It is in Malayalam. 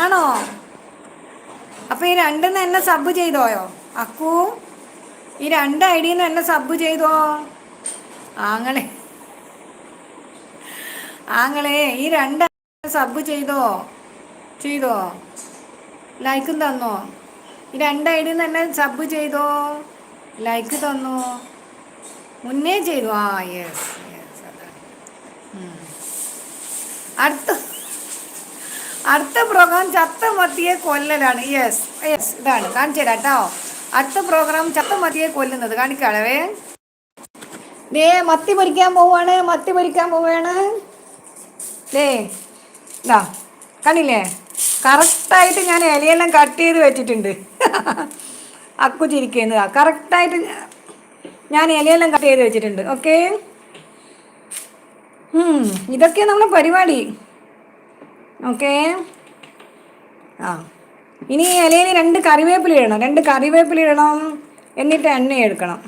ആണോ? അപ്പൊ ഈ രണ്ടെന്ന് എന്നെ സബ് ചെയ്തോയോ അക്കു? ഈ രണ്ട് ഐഡിന്ന് എന്നെ സബ് ചെയ്തോ ആങ്ങളെ? ആങ്ങളെ ഈ രണ്ട് സബ് ചെയ്തോ ലൈക്കും തന്നോ? ഈ രണ്ട് ഐഡിന്ന് എന്നെ സബ് ചെയ്തോ, ലൈക്ക് തന്നോ? മുന്നേ ചെയ്തു. ആ യെസ് യെസ്, അതാണ്. അടുത്ത അടുത്ത പ്രോഗ്രാം ചത്ത മത്തിയെ കൊല്ലലാണ്. യെസ് യെസ്, ഇതാണ് കാണിച്ചു തരാം കേട്ടോ. അടുത്ത പ്രോഗ്രാം ചത്ത മത്തിയെ കൊല്ലുന്നത് കാണിക്കാളവേ. ദേ മത്തി പൊരിക്കാൻ പോവാണ്. ദേ ഇതാ, കണ്ടില്ലേ? കറക്റ്റായിട്ട് ഞാൻ ഇലയെല്ലാം കട്ട് ചെയ്ത് വെച്ചിട്ടുണ്ട്. അക്കു ചിരിക്കുന്നതാ. കറക്റ്റായിട്ട് ഞാൻ ഇലയെല്ലാം കട്ട് ചെയ്ത് വെച്ചിട്ടുണ്ട്. ഓക്കെ, ഇതൊക്കെയാണ് നമ്മുടെ പരിപാടി. ഓക്കെ, ആ ഇനി ഇലയിൽ രണ്ട് കറിവേപ്പില ഇടണം. എന്നിട്ട് എണ്ണ എടുക്കണം.